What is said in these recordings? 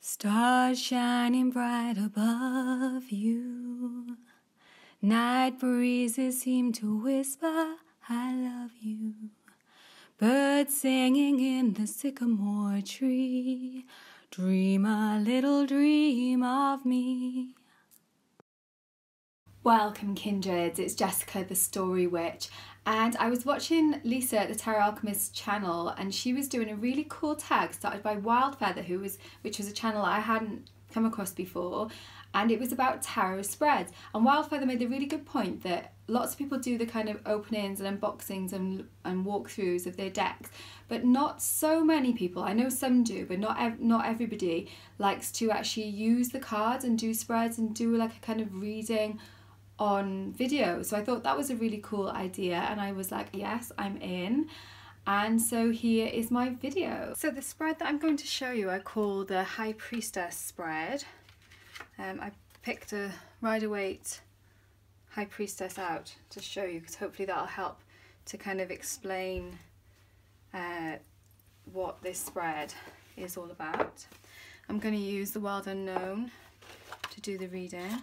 Stars shining bright above you. Night breezes seem to whisper, I love you. Birds singing in the sycamore tree. Dream a little dream of me. Welcome kindreds, it's Jessica the Story Witch, and I was watching Lisa at the Tarot Alchemist channel, and she was doing a really cool tag started by Wildfeatha, which was a channel I hadn't come across before, and it was about tarot spreads. And Wildfeatha made the really good point that lots of people do the kind of openings and unboxings and walkthroughs of their decks, but not so many people. I know some do, but not everybody likes to actually use the cards and do spreads and do like a kind of reading on video. So I thought that was a really cool idea, and I was like, yes, I'm in. And so here is my video. So the spread that I'm going to show you I call the High Priestess spread. I picked a Rider-Waite High Priestess out to show you, because hopefully that'll help to kind of explain what this spread is all about. I'm going to use the Wild Unknown to do the reading.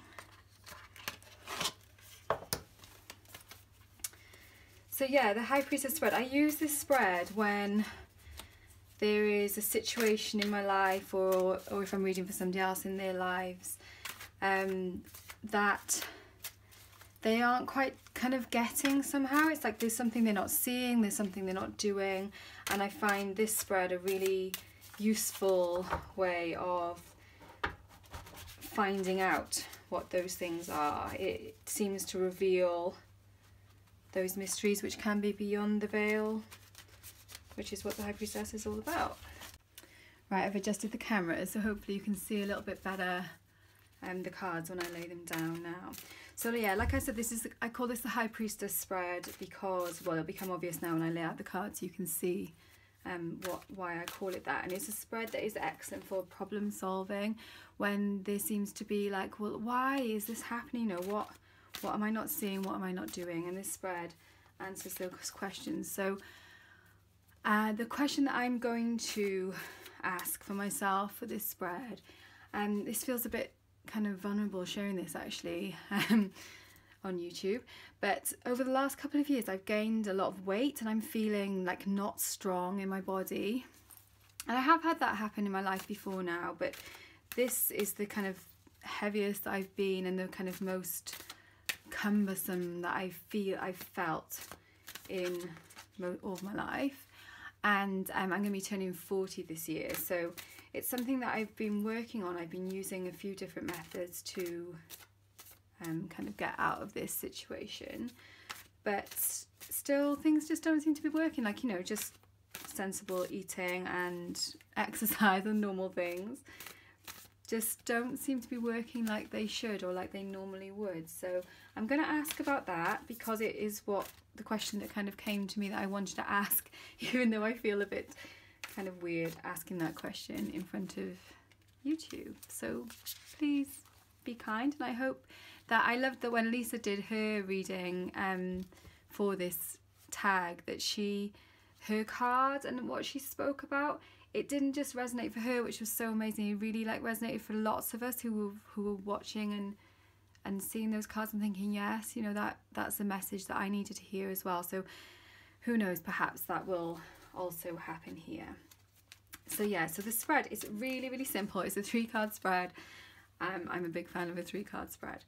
So yeah, the High Priestess spread. I use this spread when there is a situation in my life, or if I'm reading for somebody else in their lives, that they aren't quite kind of getting somehow. It's like there's something they're not seeing, there's something they're not doing, and I find this spread a really useful way of finding out what those things are. It seems to reveal those mysteries which can be beyond the veil, which is what the High Priestess is all about. Right, I've adjusted the camera so hopefully you can see a little bit better the cards when I lay them down now. So yeah, like I said, I call this the High Priestess spread because, well, it'll become obvious now when I lay out the cards, you can see why I call it that. And it's a spread that is excellent for problem solving when there seems to be like, well, why is this happening? You know, what am I not seeing? What am I not doing? And this spread answers those questions. So the question that I'm going to ask for myself for this spread, and this feels a bit kind of vulnerable sharing this actually on YouTube, but over the last couple of years I've gained a lot of weight and I'm feeling like not strong in my body. And I have had that happen in my life before now, but this is the kind of heaviest I've been and the kind of most cumbersome that I've felt in all of my life. And I'm going to be turning 40 this year, so it's something that I've been working on. I've been using a few different methods to kind of get out of this situation, but still things just don't seem to be working, like, you know, just sensible eating and exercise and normal things just don't seem to be working like they should or like they normally would. So I'm going to ask about that because it is the question that kind of came to me that I wanted to ask, even though I feel a bit kind of weird asking that question in front of YouTube. So please be kind, and I hope that, I loved that when Lisa did her reading for this tag, that her card and what she spoke about, it didn't just resonate for her, which was so amazing. It really like resonated for lots of us who were watching and seeing those cards and thinking, yes, you know, that's a message that I needed to hear as well. So who knows, perhaps that will also happen here. So yeah, so the spread is really, really simple. It's a 3-card spread. I'm a big fan of a 3-card spread.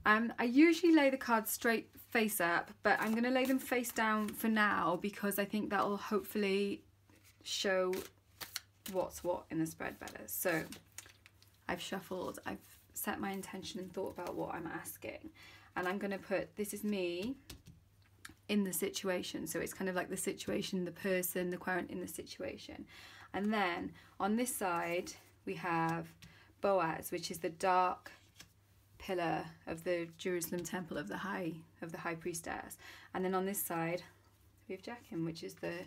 I usually lay the cards straight face up, but I'm going to lay them face down for now because I think that will hopefully show what's what in the spread better. So I've shuffled, I've set my intention and thought about what I'm asking, and I'm going to put, this is me in the situation, so it's kind of like the situation, the person, the querent in the situation. And then on this side we have Boaz, which is the dark pillar of the Jerusalem temple of the High Priestess, and then on this side we have Jachin, which is the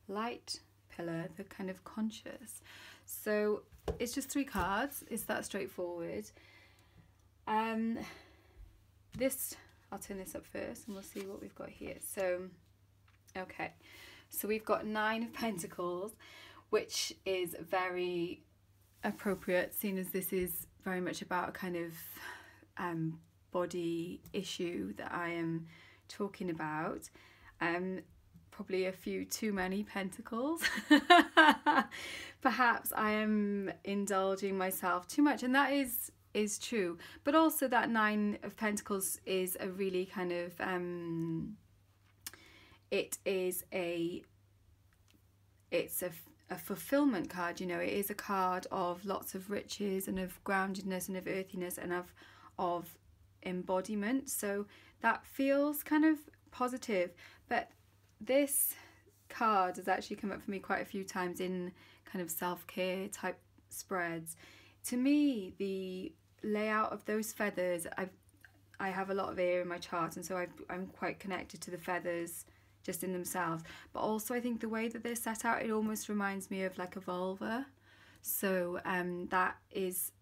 light pillar, the kind of conscious. So it's just 3 cards, it's that straightforward. I'll turn this up first and we'll see what we've got here. So okay, so we've got 9 of Pentacles, which is very appropriate, seeing as this is very much about a kind of body issue that I am talking about. Probably a few too many pentacles. Perhaps I am indulging myself too much, and that is true. But also that Nine of Pentacles is a really kind of it's a fulfillment card, you know. It is a card of lots of riches and of groundedness and of earthiness and of embodiment. So that feels kind of positive. But this card has actually come up for me quite a few times in kind of self-care type spreads. To me, the layout of those feathers, I have a lot of air in my chart, and so I'm quite connected to the feathers just in themselves. But also I think the way that they're set out, it almost reminds me of like a vulva. So that is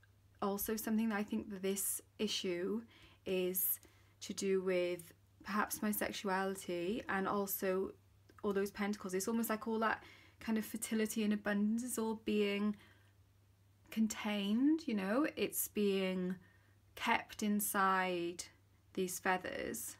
also something that I think that this issue is to do with perhaps my sexuality, and also all those pentacles. It's almost like all that kind of fertility and abundance is all being contained, you know. It's being kept inside these feathers,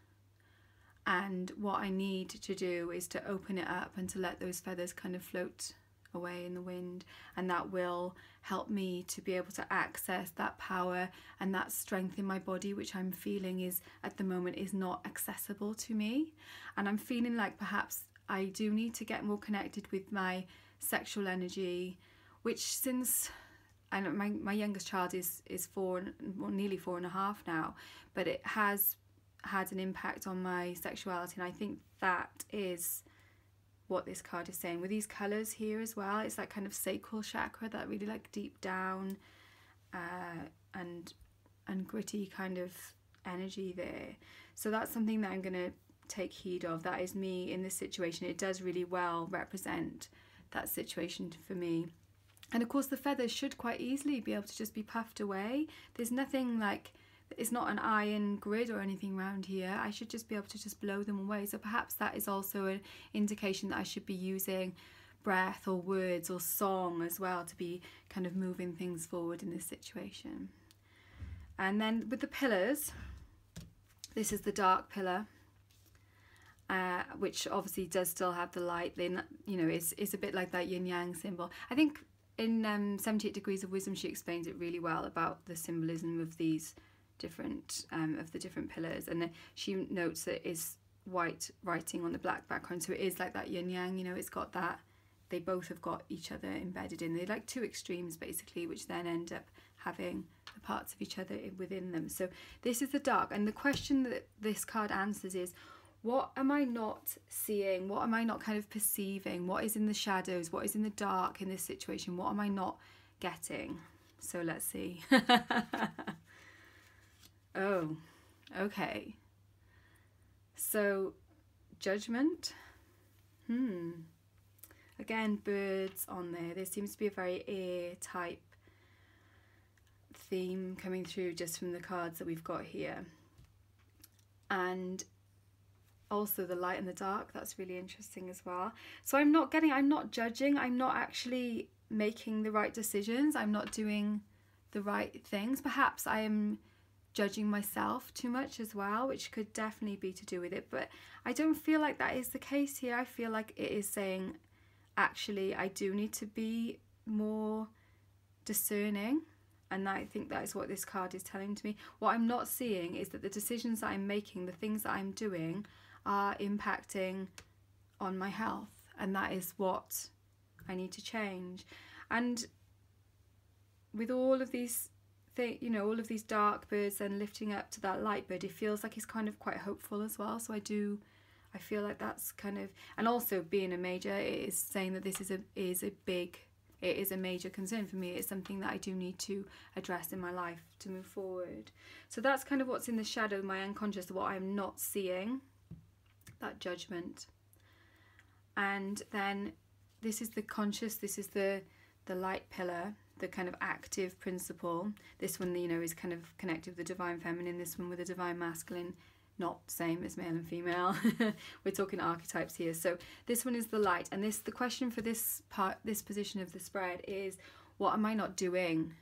and what I need to do is to open it up and to let those feathers kind of float away in the wind, and that will help me to be able to access that power and that strength in my body, which I'm feeling is at the moment is not accessible to me. And I'm feeling like perhaps I do need to get more connected with my sexual energy, which since I know my youngest child is nearly 4.5 now, but it has had an impact on my sexuality, and I think that is what this card is saying with these colours here as well. It's that kind of sacral chakra, that really like deep down and gritty kind of energy there. So that's something that I'm going to take heed of. That is me in this situation. It does really well represent that situation for me. And of course the feathers should quite easily be able to just be puffed away. There's nothing like, it's not an iron grid or anything around here. I should just be able to just blow them away. So perhaps that is also an indication that I should be using breath or words or song as well to be kind of moving things forward in this situation. And then with the pillars, this is the dark pillar, which obviously does still have the light. Then, you know, it's a bit like that yin yang symbol. I think in 78 Degrees of Wisdom she explains it really well about the symbolism of these different of the different pillars, and then she notes that it's white writing on the black background, so it is like that yin yang, you know. It's got that, they both have got each other embedded in. They're like two extremes basically, which then end up having the parts of each other within them. So this is the dark, and the question that this card answers is, what am I not seeing? What am I not kind of perceiving? What is in the shadows? What is in the dark in this situation? What am I not getting? So let's see. Oh, okay. So, judgment. Again, birds on there. There seems to be a very air type theme coming through just from the cards that we've got here. And also the light and the dark, that's really interesting as well. So I'm not judging, I'm not actually making the right decisions, I'm not doing the right things. Perhaps I am judging myself too much as well, which could definitely be to do with it, but I don't feel like that is the case here. I feel like it is saying, actually, I do need to be more discerning, and I think that is what this card is telling to me. What I'm not seeing is that the decisions that I'm making, the things that I'm doing, are impacting on my health, and that is what I need to change. And with all of these you know, all of these dark birds and lifting up to that light bird, it feels like it's kind of quite hopeful as well. So I feel like that's kind of, and also being a major, it is saying that this is a major concern for me. It's something that I do need to address in my life to move forward. So that's kind of what's in the shadow, my unconscious, what I'm not seeing, that judgment. And then this is the conscious, this is the light pillar, the kind of active principle. This one, you know, is kind of connected with the divine feminine, this one with the divine masculine, not same as male and female. We're talking archetypes here. So this one is the light, and the question for this position of the spread is, what am I not doing?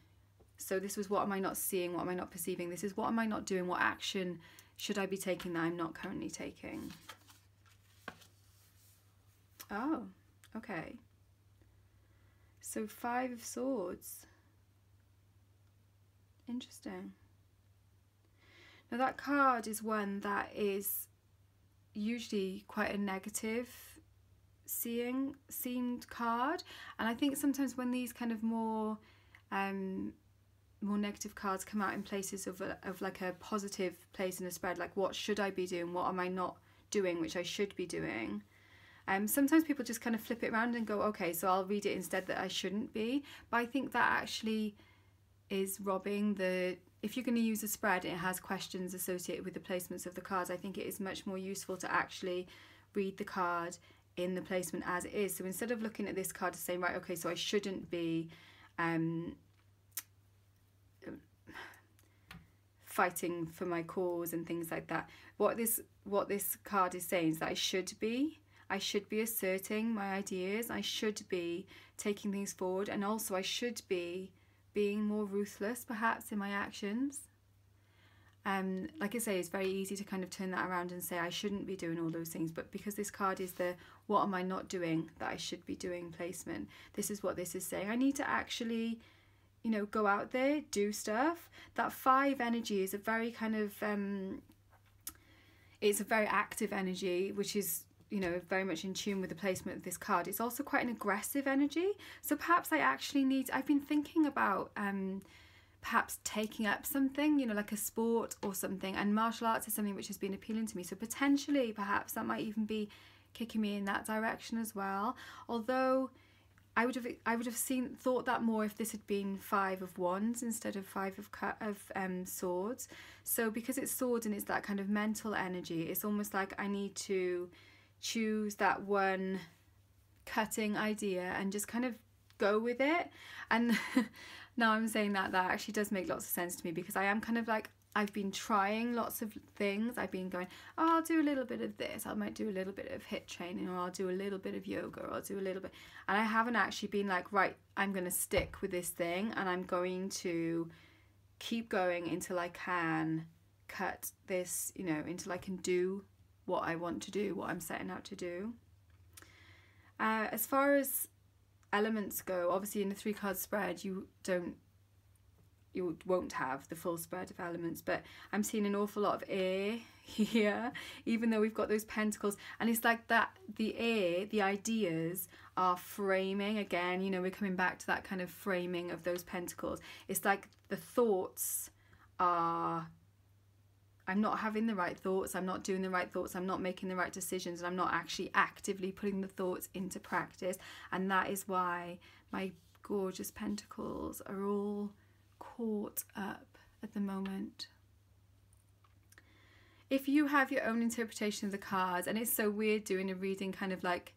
So this was what am I not seeing, what am I not perceiving? This is what am I not doing, what action should I be taking that I'm not currently taking? Oh, okay. So 5 of Swords. Interesting. Now that card is one that is usually quite a negative seemed card, and I think sometimes when these kind of more negative cards come out in places of like a positive place in a spread, like what should I be doing, what am I not doing which I should be doing, sometimes people just kind of flip it around and go, okay, so I'll read it instead that I shouldn't be. But I think that actually is robbing the, if you're going to use a spread, it has questions associated with the placements of the cards. I think it is much more useful to actually read the card in the placement as it is. So instead of looking at this card and saying, right, okay, so I shouldn't be fighting for my cause and things like that, what this card is saying is that I should be asserting my ideas, I should be taking things forward, and also I should be being more ruthless perhaps in my actions. Like I say, it's very easy to kind of turn that around and say I shouldn't be doing all those things, but because this card is the what am I not doing that I should be doing placement, this is what this is saying. I need to actually, you know, go out there, do stuff. That 5 energy is a very kind of it's a very active energy, which is, you know, very much in tune with the placement of this card. It's also quite an aggressive energy, so perhaps I've been thinking about perhaps taking up something, you know, like a sport or something, and martial arts is something which has been appealing to me, so potentially perhaps that might even be kicking me in that direction as well. Although I would have thought that more if this had been 5 of Wands instead of 5 of Swords. So because it's swords and it's that kind of mental energy, it's almost like I need to choose that one cutting idea and just kind of go with it. And now I'm saying that actually does make lots of sense to me, because I am kind of like, I've been trying lots of things. I've been going, oh, I'll do a little bit of this, I might do a little bit of HIIT training, or I'll do a little bit of yoga, or I'll do a little bit, and I haven't actually been like, right, I'm going to stick with this thing and I'm going to keep going until I can cut this, you know, until I can do what I want to do, what I'm setting out to do. As far as elements go, obviously in a 3-card spread you won't have the full spread of elements, but I'm seeing an awful lot of air here, even though we've got those pentacles, and it's like that the air, the ideas are framing again, you know, we're coming back to that kind of framing of those pentacles. It's like the thoughts are, I'm not having the right thoughts, I'm not doing the right thoughts, I'm not making the right decisions, and I'm not actually actively putting the thoughts into practice. And that is why my gorgeous pentacles are all caught up at the moment. If you have your own interpretation of the cards, and it's so weird doing a reading kind of like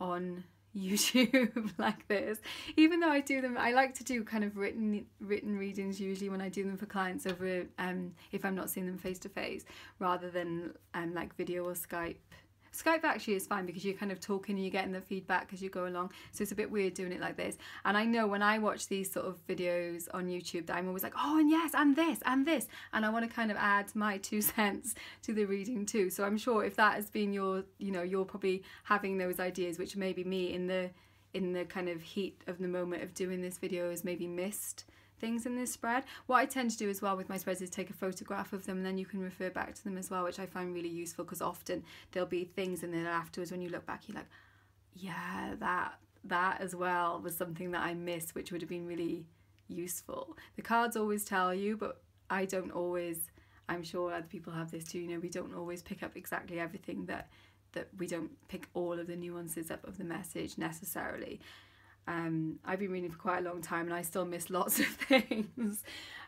on YouTube like this, even though I do them, I like to do kind of written readings usually when I do them for clients over if I'm not seeing them face to face, rather than like video or Skype. Skype actually is fine because you're kind of talking and you're getting the feedback as you go along, so it's a bit weird doing it like this. And I know when I watch these sort of videos on YouTube that I'm always like, oh, and yes, and this, and I want to kind of add my 2 cents to the reading too. So I'm sure if that has been your, you know, you're probably having those ideas, which maybe me in the kind of heat of the moment of doing this video has maybe missed things in this spread. What I tend to do as well with my spreads is take a photograph of them, and then you can refer back to them as well, which I find really useful, because often there'll be things and then afterwards when you look back you're like, yeah, that as well was something that I missed, which would have been really useful. The cards always tell you, but I don't always, I'm sure other people have this too, you know, we don't always pick up exactly everything, that we don't pick all of the nuances up of the message necessarily. I've been reading for quite a long time and I still miss lots of things.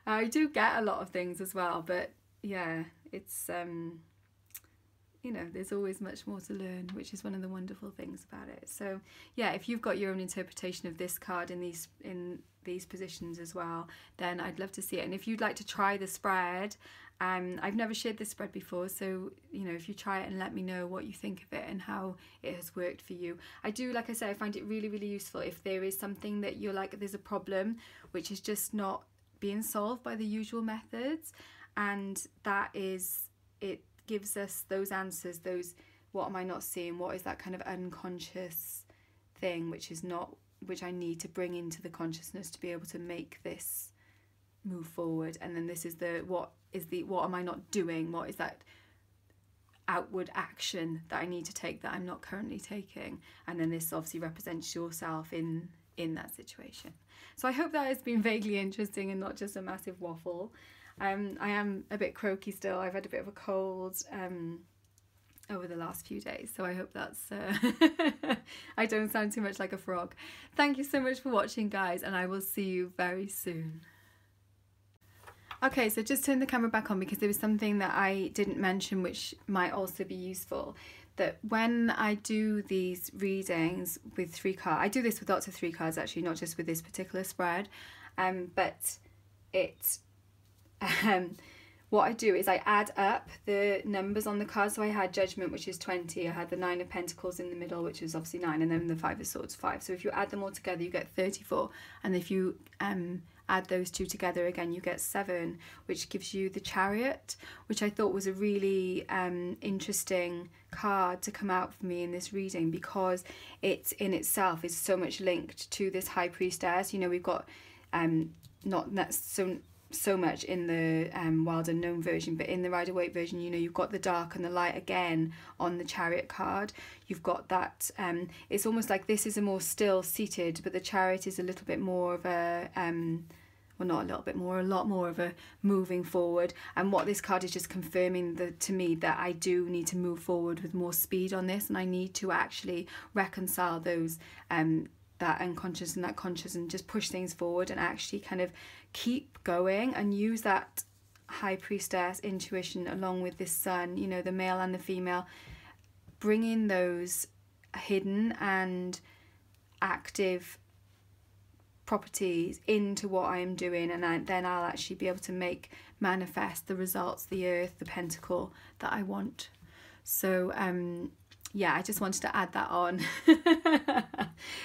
I do get a lot of things as well, but yeah, it's you know, there's always much more to learn, which is one of the wonderful things about it. So yeah, if you've got your own interpretation of this card in these positions as well, then I'd love to see it. And if you'd like to try the spread, I've never shared this spread before, so you know, if you try it and let me know what you think of it and how it has worked for you. I do, like I said, I find it really, really useful if there is something that you're like, there's a problem which is just not being solved by the usual methods, and that is, it gives us those answers, those, what am I not seeing, what is that kind of unconscious thing which is not, which I need to bring into the consciousness to be able to make this move forward. And then this is the, what am I not doing, what is that outward action that I need to take that I'm not currently taking. And then this obviously represents yourself in that situation. So I hope that has been vaguely interesting and not just a massive waffle. I am a bit croaky still. I've had a bit of a cold over the last few days, so I hope that's I don't sound too much like a frog. Thank you so much for watching, guys, and I will see you very soon. Okay, so just turn the camera back on because there was something that I didn't mention which might also be useful. That when I do these readings with 3 cards, I do this with lots of 3 cards actually, not just with this particular spread, but it what I do is I add up the numbers on the card. So I had Judgment, which is 20, I had the 9 of Pentacles in the middle, which is obviously 9, and then the 5 of Swords, 5. So if you add them all together, you get 34, and if you add those 2 together again, you get 7, which gives you the Chariot, which I thought was a really interesting card to come out for me in this reading, because it in itself is so much linked to this High Priestess. You know, we've got not so much in the Wild Unknown version, but in the Rider-Waite version, you know, you've got the dark and the light again on the Chariot card. You've got that, it's almost like this is a more still seated, but the Chariot is a little bit more of a well, not a little bit more, a lot more of a moving forward. And what this card is just confirming to me that I do need to move forward with more speed on this, and I need to actually reconcile those that unconscious and that conscious, and just push things forward and actually kind of keep going and use that High Priestess intuition along with this Sun, you know, the male and the female, bringing those hidden and active properties into what I am doing, and then I'll actually be able to manifest the results, the Earth, the Pentacle that I want. So yeah, I just wanted to add that on.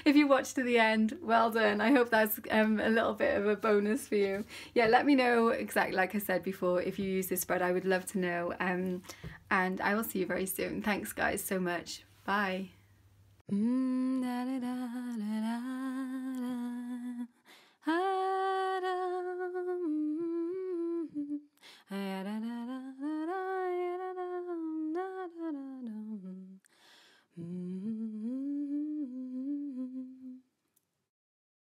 If you watched to the end, well done. I hope that's a little bit of a bonus for you. Yeah, let me know exactly, like I said before, if you use this spread. I would love to know. And I will see you very soon. Thanks, guys, so much. Bye.